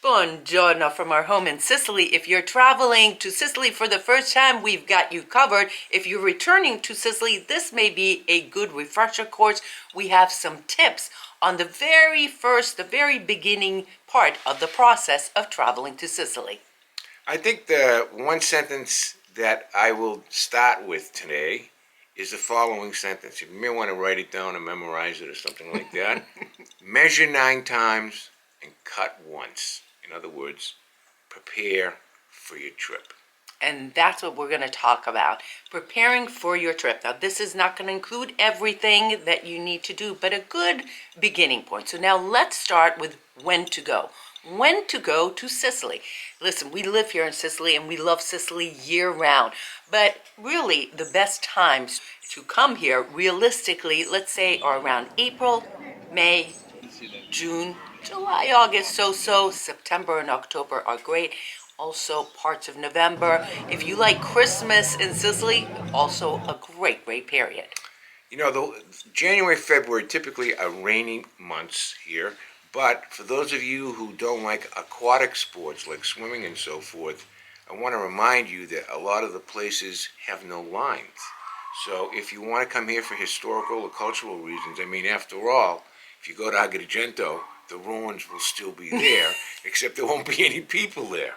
Buongiorno from our home in Sicily. If you're traveling to Sicily for the first time, we've got you covered. If you're returning to Sicily, this may be a good refresher course. We have some tips on the very beginning part of the process of traveling to Sicily. I think the one sentence that I will start with today is the following sentence. You may want to write it down and memorize it or something like that. Measure 9 times and cut once. In other words, prepare for your trip. And that's what we're going to talk about. Preparing for your trip. Now, this is not going to include everything that you need to do, but a good beginning point. So now let's start with when to go. When to go to Sicily. Listen, we live here in Sicily and we love Sicily year round. But really, the best times to come here, realistically, let's say are around April, May, June, July, August, so. September and October are great. Also parts of November. If you like Christmas in Sicily, also a great period. You know, the January, February typically are rainy months here, but for those of you who don't like aquatic sports like swimming and so forth, I want to remind you that a lot of the places have no lines. So if you want to come here for historical or cultural reasons, I mean, after all, if you go to Agriturismos, the ruins will still be there, except there won't be any people there.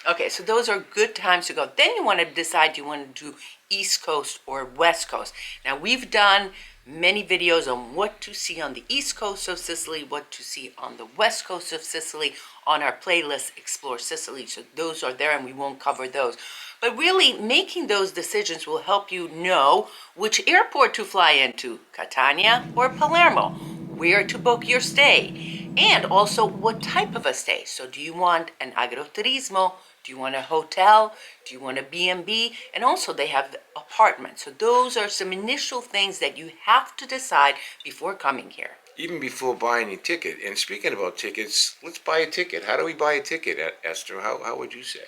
Okay, so those are good times to go. Then you want to decide you want to do East Coast or West Coast. Now, we've done many videos on what to see on the East Coast of Sicily, what to see on the West Coast of Sicily on our playlist, Explore Sicily. So those are there and we won't cover those. But really, making those decisions will help you know which airport to fly into, Catania or Palermo, where to book your stay, and also what type of a stay. So do you want an Agriturismo? Do you want a hotel? Do you want a B&B? And also they have apartments. So those are some initial things that you have to decide before coming here. Even before buying a ticket. And speaking about tickets, let's buy a ticket. How do we buy a ticket, Esther? How would you say?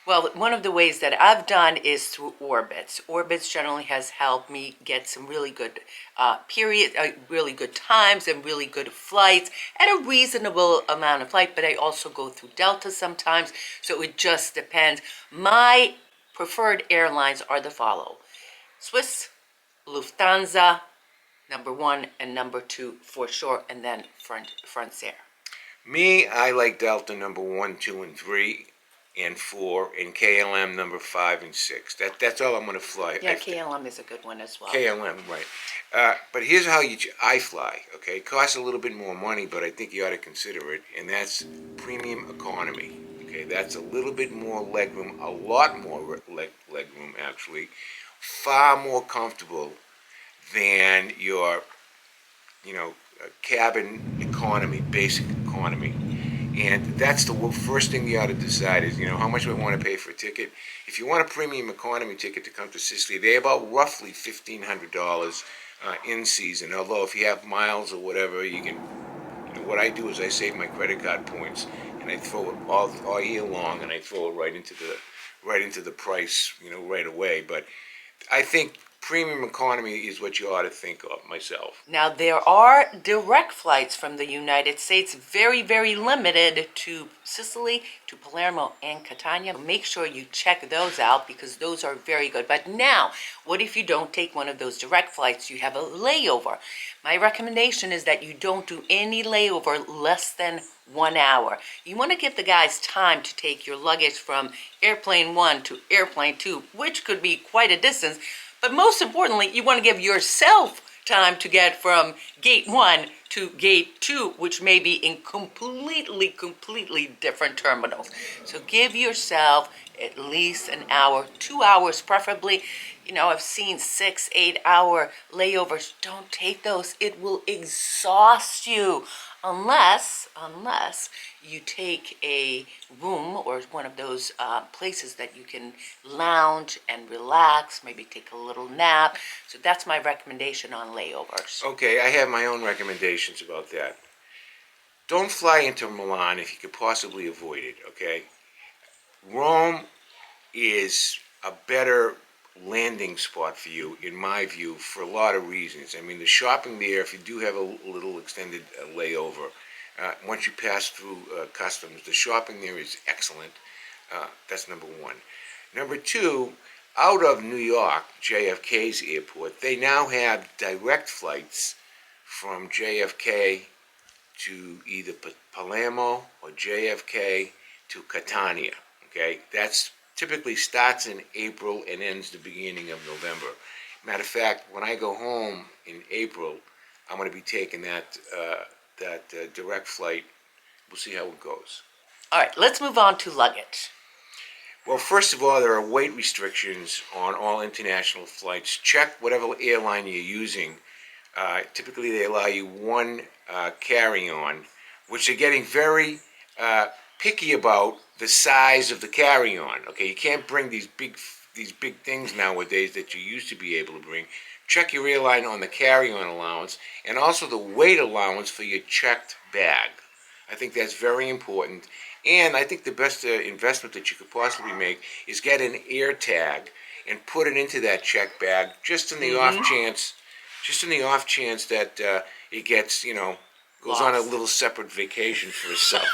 Well, one of the ways that I've done is through Orbitz. Orbitz generally has helped me get some really good really good times and really good flights at a reasonable amount of flight, but I also go through Delta sometimes, so it just depends. My preferred airlines are the follow: Swiss, Lufthansa, number 1 and number 2 for sure, and then Frontier. Me, I like Delta number 1, 2, and 3. And 4, and KLM number 5 and 6. That's all I'm going to fly. Yeah, KLM is a good one as well. KLM, right. But here's how I fly, okay? It costs a little bit more money, but I think you ought to consider it, and that's premium economy, okay? That's a little bit more legroom, a lot more legroom, actually. Far more comfortable than your, cabin economy, basic economy. And that's the first thing you ought to decide is, how much do I want to pay for a ticket? If you want a premium economy ticket to come to Sicily, they're about roughly $1,500 in season. Although if you have miles or whatever, you can, what I do is I save my credit card points and I throw it all year long, and I throw it right into the price, right away. But I think premium economy is what you ought to think of, myself. Now, there are direct flights from the United States, very limited to Sicily, to Palermo, and Catania. Make sure you check those out because those are very good. But now, what if you don't take one of those direct flights? You have a layover. My recommendation is that you don't do any layover less than 1 hour. You want to give the guys time to take your luggage from airplane 1 to airplane 2, which could be quite a distance. But most importantly, you want to give yourself time to get from gate 1 to gate 2, which may be in completely different terminals. So give yourself at least an hour, 2 hours preferably. I've seen 6-8 hour layovers. Don't take those. It will exhaust you unless you take a room or one of those places that you can lounge and relax, maybe take a little nap. So that's my recommendation on layovers. Okay, I have my own recommendations about that. Don't fly into Milan if you could possibly avoid it, okay? Rome is a better landing spot for you, in my view, for a lot of reasons. I mean, the shopping there, if you do have a little extended layover, once you pass through customs. The shopping there is excellent. That's number one. Number two, out of New York, JFK's airport, they now have direct flights from JFK to either Palermo or JFK to Catania. Okay, that's typically starts in April and ends the beginning of November. Matter of fact, when I go home in April, I'm going to be taking that direct flight. We'll see how it goes. All right, let's move on to luggage. Well, first of all, there are weight restrictions on all international flights. Check whatever airline you're using. Typically, they allow you one carry-on, which they're getting very picky about the size of the carry-on. Okay, you can't bring these big things nowadays that you used to be able to bring. Check your airline on the carry-on allowance and also the weight allowance for your checked bag. I think that's very important. And I think the best investment that you could possibly make is get an air tag and put it into that check bag just in the off chance that it gets, goes on a little separate vacation for itself.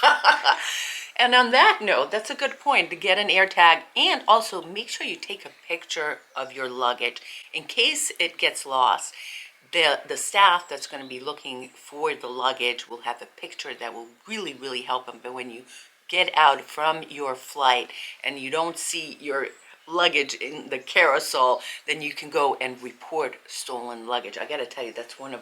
And on that note, that's a good point to get an air tag, and also make sure you take a picture of your luggage in case it gets lost. The staff that's going to be looking for the luggage will have a picture that will really, really help them. But when you get out from your flight and you don't see your luggage in the carousel, then you can go and report stolen luggage. I gotta tell you, that's one of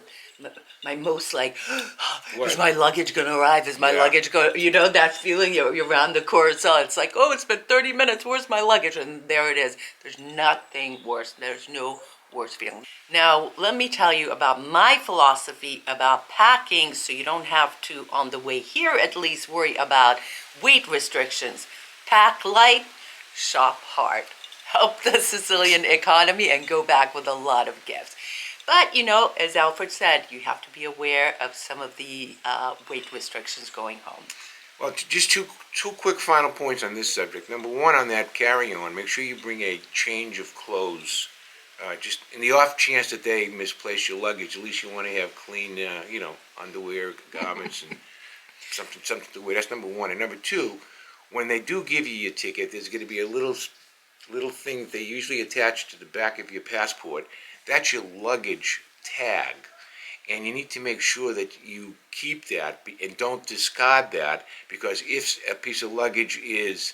my most is my luggage gonna arrive? Is my luggage going? That feeling you're around the carousel. It's like, oh, it's been 30 minutes. Where's my luggage? And there it is. There's nothing worse. There's no worse feeling. Now, let me tell you about my philosophy about packing, so you don't have to, on the way here at least, worry about weight restrictions. Pack light, shop hard. Help the Sicilian economy and go back with a lot of gifts. But, as Alfred said, you have to be aware of some of the weight restrictions going home. Well, just two quick final points on this subject. Number one, on that carry-on, make sure you bring a change of clothes. Just in the off chance that they misplace your luggage, at least you want to have clean, underwear, garments, and something to wear. That's number one. And number two, when they do give you your ticket, there's going to be a little thing that they usually attach to the back of your passport. That's your luggage tag. And you need to make sure that you keep that and don't discard that, because if a piece of luggage is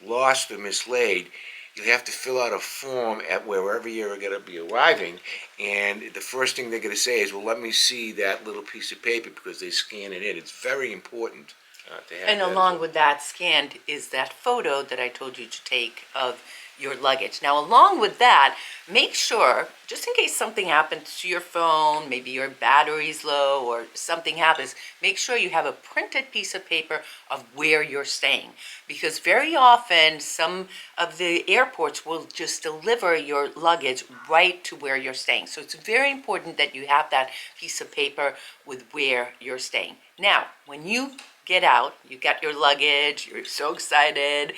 lost or mislaid, you'll have to fill out a form at wherever you're going to be arriving, and the first thing they're going to say is, well, let me see that little piece of paper, because they scan it in. It's very important to have And that along with that scanned is that photo that I told you to take of your luggage. Now, along with that, make sure, just in case something happens to your phone, maybe your battery's low or something happens, make sure you have a printed piece of paper of where you're staying. Because very often, some of the airports will just deliver your luggage right to where you're staying. So it's very important that you have that piece of paper with where you're staying. Now, when you get out, you got your luggage, you're so excited.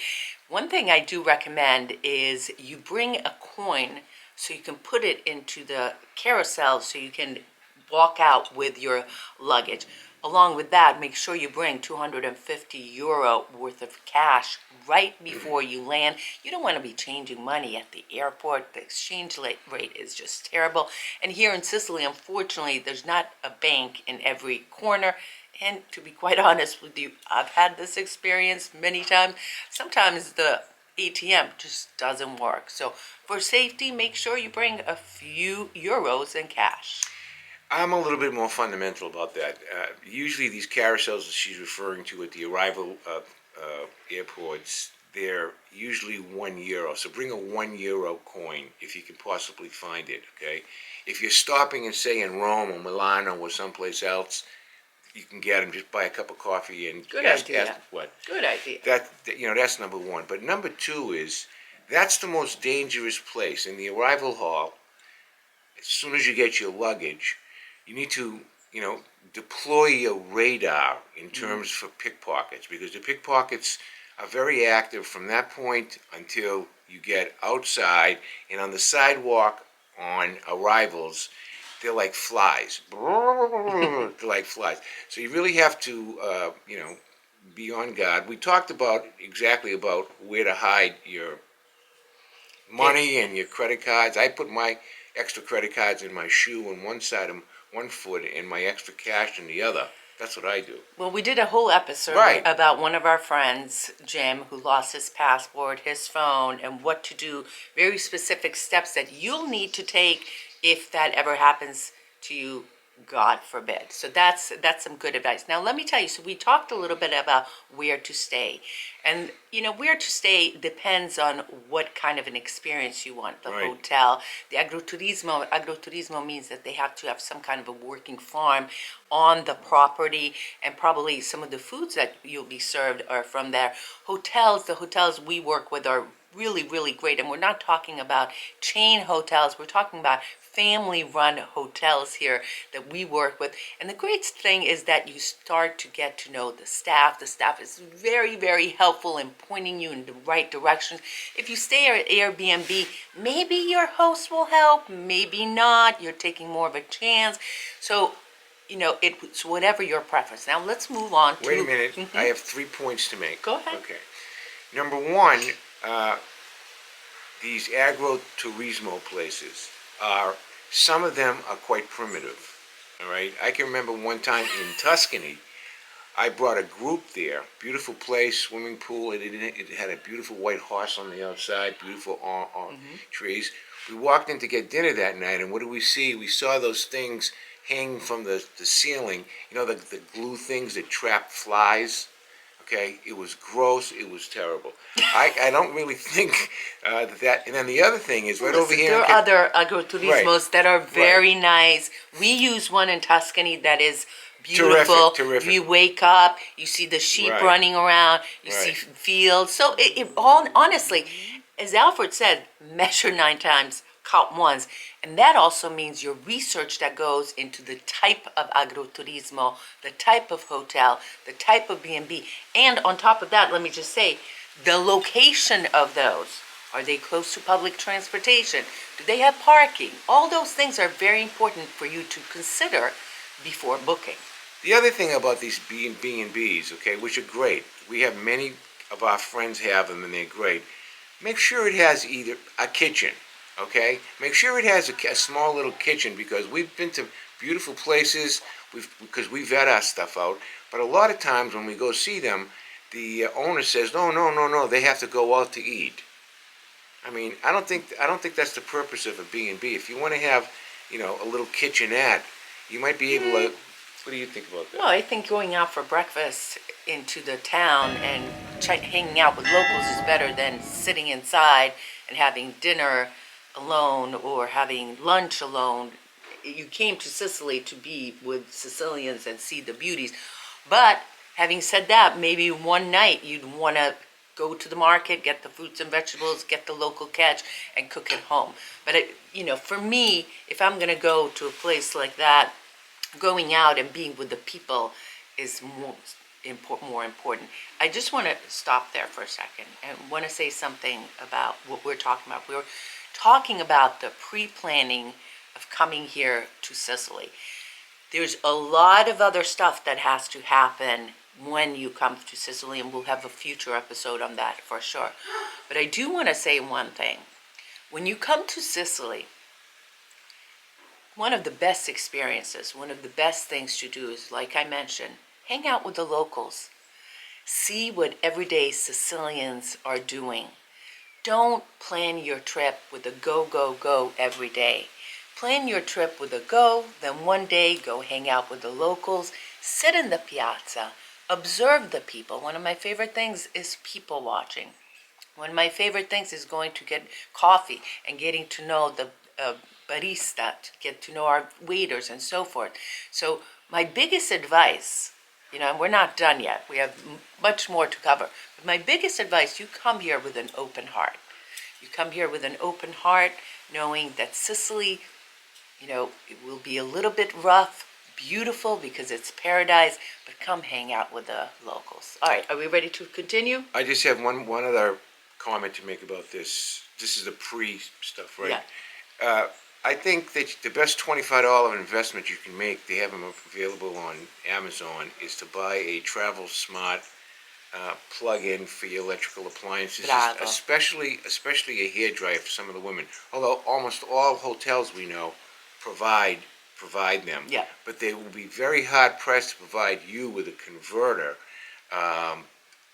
One thing I do recommend is you bring a coin so you can put it into the carousel so you can walk out with your luggage. Along with that, make sure you bring €250 worth of cash right before you land. You don't want to be changing money at the airport. The exchange rate is just terrible. And here in Sicily, unfortunately, there's not a bank in every corner. And to be quite honest with you, I've had this experience many times. Sometimes the ATM just doesn't work. So for safety, make sure you bring a few euros in cash. I'm a little bit more fundamental about that. Usually these carousels that she's referring to at the arrival airports, they're usually €1. So bring a €1 coin if you can possibly find it, okay? If you're stopping and say in Rome or Milano or someplace else, you can get them. Just buy a cup of coffee and Good ask idea. what. Good idea. That's number one. But number two is, that's the most dangerous place. In the arrival hall, as soon as you get your luggage, you need to, deploy your radar in terms for pickpockets, because the pickpockets are very active from that point until you get outside. And on the sidewalk on arrivals, they're like flies. They're like flies. So you really have to, be on guard. We talked exactly about where to hide your money and your credit cards. I put my extra credit cards in my shoe on one side of one foot and my extra cash in the other. That's what I do. Well, we did a whole episode Right. about one of our friends, Jim, who lost his passport, his phone, and what to do. Very specific steps that you'll need to take if that ever happens to you, God forbid. So that's some good advice. Now, let me tell you, so we talked a little bit about where to stay. And, where to stay depends on what kind of an experience you want. The Right. hotel, the agriturismo means that they have to have some kind of a working farm on the property, and probably some of the foods that you'll be served are from there. The hotels we work with are really, really great. And we're not talking about chain hotels. We're talking about family-run hotels here that we work with. And the great thing is that you start to get to know the staff. The staff is very, very helpful in pointing you in the right direction. If you stay at Airbnb, maybe your host will help, maybe not. You're taking more of a chance. So, it's whatever your preference. Now, let's move on to... Wait a minute. I have 3 points to make. Go ahead. Okay. Number one, these agriturismo places some of them are quite primitive. All right. I can remember one time in Tuscany, I brought a group there. Beautiful place, swimming pool. It had a beautiful white horse on the outside. Beautiful trees. We walked in to get dinner that night, and what did we see? We saw those things hanging from the ceiling. The glue things that trap flies. Okay, it was gross. It was terrible. I don't really think that. And then the other thing is right over here. There are other agriturismos that are very Right. nice. We use one in Tuscany that is beautiful. Terrific. You wake up, you see the sheep Right. running around, you see Right. fields. So honestly, as Alfred said, measure 9 times, count once. And that also means your research that goes into the type of agriturismo, the type of hotel, the type of B&B. And on top of that, let me just say, the location of those. Are they close to public transportation? Do they have parking? All those things are very important for you to consider before booking. The other thing about these B&Bs, okay, which are great. We have many of our friends have them, and they're great. Make sure it has either a kitchen. Okay, make sure it has a small little kitchen, because we've been to beautiful places because we vet our stuff out. But a lot of times when we go see them, the owner says, no, they have to go out to eat. I mean, I don't think that's the purpose of a B&B. If you want to have, a little kitchenette, you might be able to. What do you think about that? Well, I think going out for breakfast into the town and hanging out with locals is better than sitting inside and having dinner alone or having lunch alone. You came to Sicily to be with Sicilians and see the beauties. But having said that, maybe one night you'd want to go to the market, get the fruits and vegetables, get the local catch, and cook at home. But, for me, if I'm going to go to a place like that, going out and being with the people is more important. I just want to stop there for a second and want to say something about what we're talking about. We're talking about the pre-planning of coming here to Sicily. There's a lot of other stuff that has to happen when you come to Sicily, and we'll have a future episode on that for sure. But I do want to say one thing. When you come to Sicily, one of the best experiences, one of the best things to do is, like I mentioned, hang out with the locals. See what everyday Sicilians are doing. Don't plan your trip with a go, go, go every day. Plan your trip with a go, then one day go hang out with the locals, sit in the piazza, observe the people. One of my favorite things is people watching. One of my favorite things is going to get coffee and getting to know the barista, to get to know our waiters and so forth. So my biggest advice, and we're not done yet. We have much more to cover. But my biggest advice, you come here with an open heart. You come here with an open heart, knowing that Sicily, it will be a little bit rough, beautiful because it's paradise, but come hang out with the locals. All right, are we ready to continue? I just have one other comment to make about this. This is the pre stuff, right? Yeah. I think that the best $25 investment you can make, they have them available on Amazon, is to buy a Travel Smart plug-in for your electrical appliances, Bravo. especially a hairdryer for some of the women. Although almost all hotels we know provide them, Yeah. but they will be very hard pressed to provide you with a converter.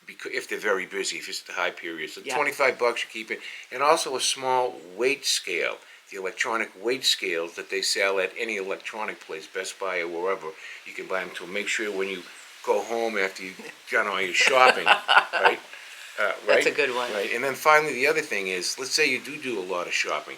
Because if they're very busy, if it's the high period, so Yeah. $25 you keep it, and also a small weight scale, the electronic weight scales that they sell at any electronic place, Best Buy or wherever. You can buy them to make sure when you go home after you've done all your shopping, right? That's a good one. Right, and then finally, the other thing is, let's say you do a lot of shopping.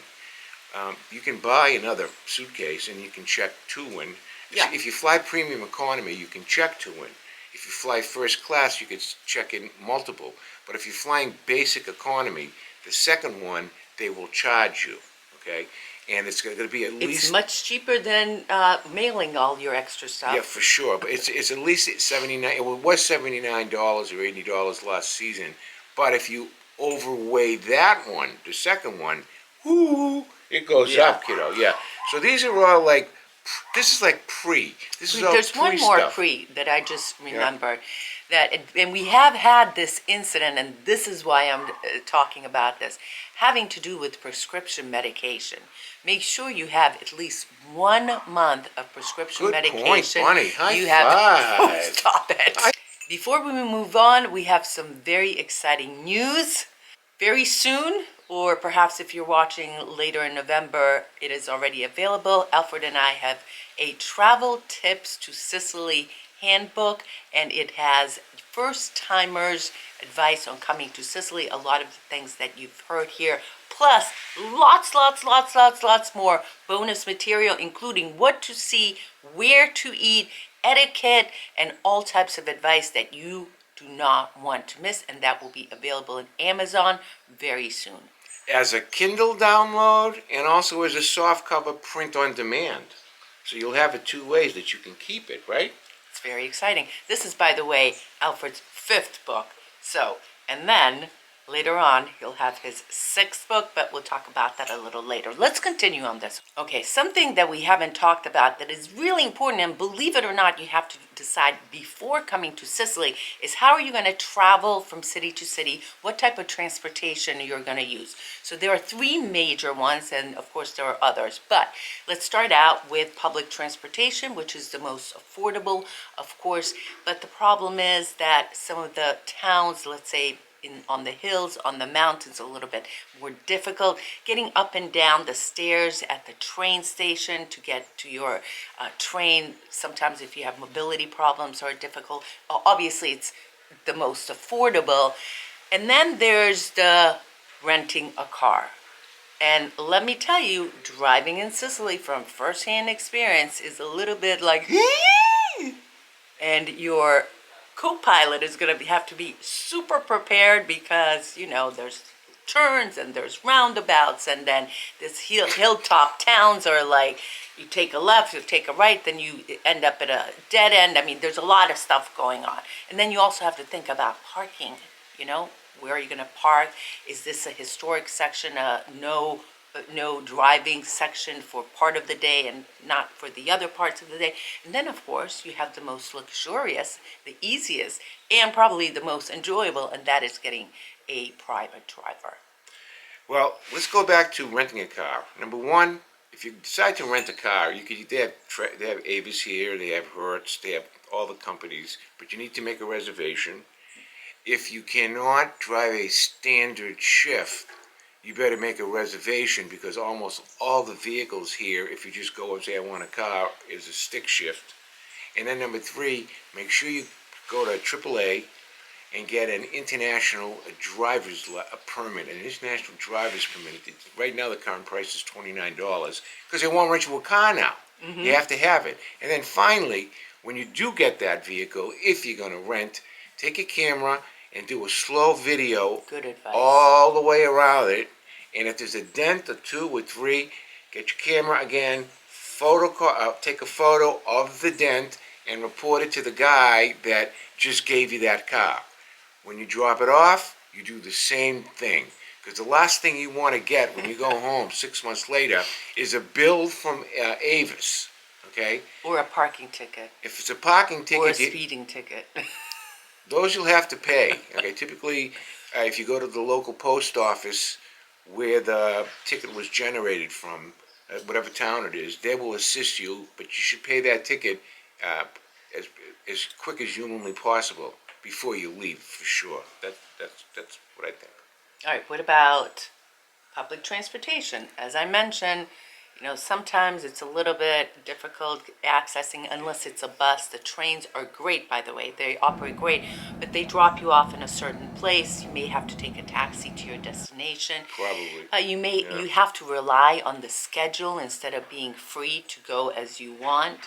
You can buy another suitcase and you can check two in. Yeah. If you fly premium economy, you can check two in. If you fly first class, you can check in multiple. But if you're flying basic economy, the second one, they will charge you, okay? And it's going to be at least... It's much cheaper than mailing all your extra stuff. Yeah, for sure. But it's at least $79. It was $79 or $80 last season. But if you overweigh that one, the second one, whoo, it goes Yeah. up, kiddo. Yeah. So these are all like, this is like pre. This is all There's one more stuff. pre that I just remembered. And we have had this incident, and this is why I'm talking about this, having to do with prescription medication. Make sure you have at least 1 month of prescription Good medication. point, Bonnie. High you five. have stop it. Before we move on, we have some very exciting news. Very soon, or perhaps if you're watching later in November, it is already available. Alfred and I have a travel tips to Sicily handbook, and it has first-timers advice on coming to Sicily, a lot of the things that you've heard here, plus lots more bonus material, including what to see, where to eat, etiquette, and all types of advice that you do not want to miss, and that will be available in Amazon very soon. As a Kindle download and also as a softcover print on demand. So you'll have it two ways that you can keep it, right? It's very exciting. This is, by the way, Alfred's 5th book. So, and then later on, he'll have his 6th book, but we'll talk about that a little later. Let's continue on this. Okay, something that we haven't talked about that is really important, and believe it or not, you have to decide before coming to Sicily, is how are you going to travel from city to city, what type of transportation you're going to use. So there are 3 major ones, and of course there are others, but let's start out with public transportation, which is the most affordable, of course, but the problem is that some of the towns, let's say on the hills, on the mountains, a little bit more difficult. Getting up and down the stairs at the train station to get to your train, sometimes if you have mobility problems, are difficult. Obviously, it's the most affordable. And then there's the renting a car. And let me tell you, driving in Sicily from firsthand experience is a little bit like, and your co-pilot is going to have to be super prepared because, you know, there's turns and there's roundabouts, and then this hilltop towns are like, you take a left, you take a right, then you end up at a dead end. I mean, there's a lot of stuff going on. And then you also have to think about parking, you know, where are you going to park? Is this a historic section, no driving section for part of the day and not for the other parts of the day? And then, of course, you have the most luxurious, the easiest, and probably the most enjoyable, and that is getting a private driver. Well, let's go back to renting a car. Number one, if you decide to rent a car, they have Avis here, they have Hertz, they have all the companies, but you need to make a reservation. If you cannot drive a standard shift, you better make a reservation, because almost all the vehicles here, if you just go and say, I want a car, is a stick shift. And then number 3, make sure you go to AAA and get an international driver's permit, an international driver's permit. Right now the current price is $29, because they won't rent you a car now. Mm-hmm. You have to have it. And then finally, when you do get that vehicle, if you're going to rent, take a camera and do a slow video. Good advice. All the way around it. And if there's a dent or 2 or 3, get your camera again, take a photo of the dent and report it to the guy that just gave you that car. When you drop it off, you do the same thing. Because the last thing you want to get when you go home 6 months later is a bill from Avis, okay? Or a parking ticket. If it's a parking Or a ticket, speeding ticket. those you'll have to pay, okay? Typically, if you go to the local post office where the ticket was generated from, whatever town it is, they will assist you, but you should pay that ticket uh, as, as quick as humanly possible before you leave, for sure. That's what I think. All right, what about public transportation? As I mentioned, sometimes it's a little bit difficult accessing unless it's a bus. The trains are great, by the way. They operate great, but they drop you off in a certain place. You may have to take a taxi to your destination. Probably. You have to rely on the schedule instead of being free to go as you want.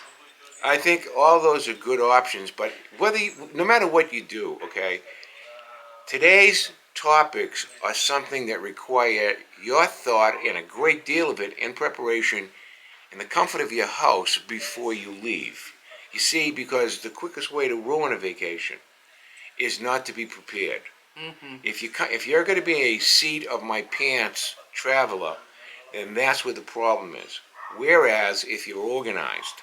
I think all those are good options, but no matter what you do, okay, today's topics are something that require your thought and a great deal of it in preparation in the comfort of your house before you leave. You see, because the quickest way to ruin a vacation is not to be prepared. Mm-hmm. If you're going to be a seat of my pants traveler, then that's where the problem is. Whereas if you're organized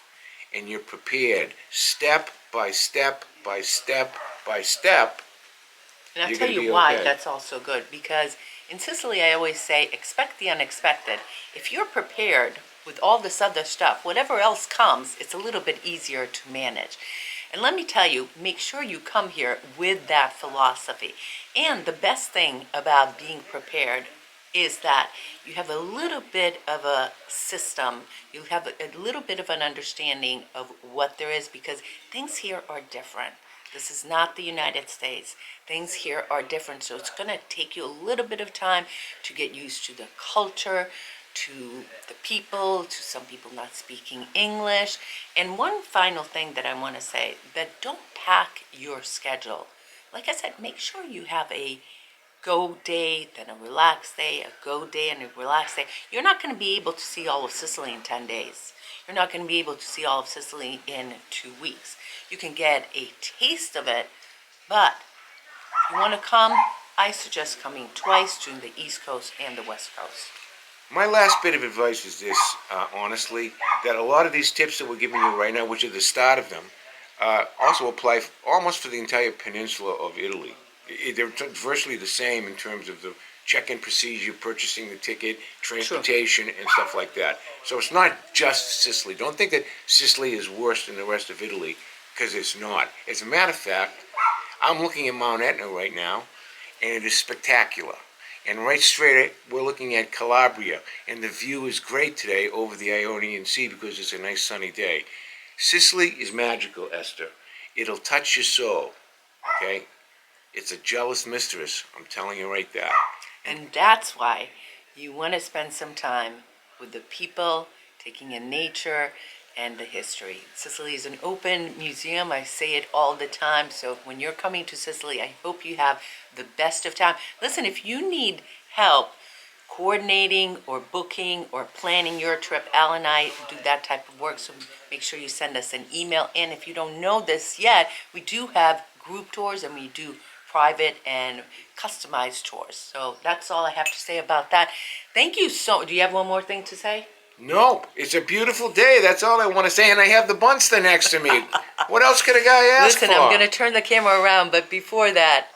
and you're prepared step by step by step by step, And I'll you're tell gonna you be why okay. that's also good. Because in Sicily, I always say, expect the unexpected. If you're prepared with all this other stuff, whatever else comes, it's a little bit easier to manage. And let me tell you, make sure you come here with that philosophy. And the best thing about being prepared is that you have a little bit of a system, you have a little bit of an understanding of what there is, because things here are different. This is not the United States. Things here are different, so it's going to take you a little bit of time to get used to the culture, to the people, to some people not speaking English. And one final thing that I want to say, that don't pack your schedule. Like I said, make sure you have a go day, then a relax day, a go day, and a relax day. You're not going to be able to see all of Sicily in 10 days. You're not going to be able to see all of Sicily in 2 weeks. You can get a taste of it, but if you want to come, I suggest coming twice to the East Coast and the West Coast. My last bit of advice is this, honestly, that a lot of these tips that we're giving you right now, which are the start of them, also apply almost for the entire peninsula of Italy. They're virtually the same in terms of the check-in procedure, purchasing the ticket, transportation, and stuff like that. So it's not just Sicily. Don't think that Sicily is worse than the rest of Italy, because it's not. As a matter of fact, I'm looking at Mount Etna right now, and it is spectacular. And right straight, we're looking at Calabria, and the view is great today over the Ionian Sea because it's a nice sunny day. Sicily is magical, Esther. It'll touch your soul, okay? It's a jealous mistress, I'm telling you right there. And that's why you want to spend some time with the people, taking in nature and the history. Sicily is an open museum. I say it all the time. So when you're coming to Sicily, I hope you have the best of time. Listen, if you need help coordinating or booking or planning your trip, Al and I do that type of work. So make sure you send us an email. And if you don't know this yet, we do have group tours and we do private and customized tours. So that's all I have to say about that. Thank you so. Do you have one more thing to say? No, it's a beautiful day. That's all I want to say. And I have the Bunster next to me. What else could a guy ask Listen, for? I'm going to turn the camera around, but before that,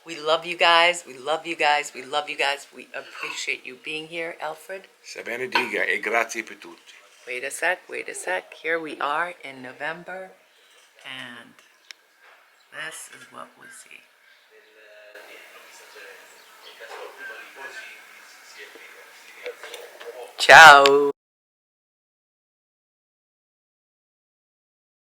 we love you guys. We love you guys. We love you guys. We appreciate you being here, Alfred. Se benediga e grazie per tutti. Wait a sec. Wait a sec. Here we are in November, and this is what we see. Ciao.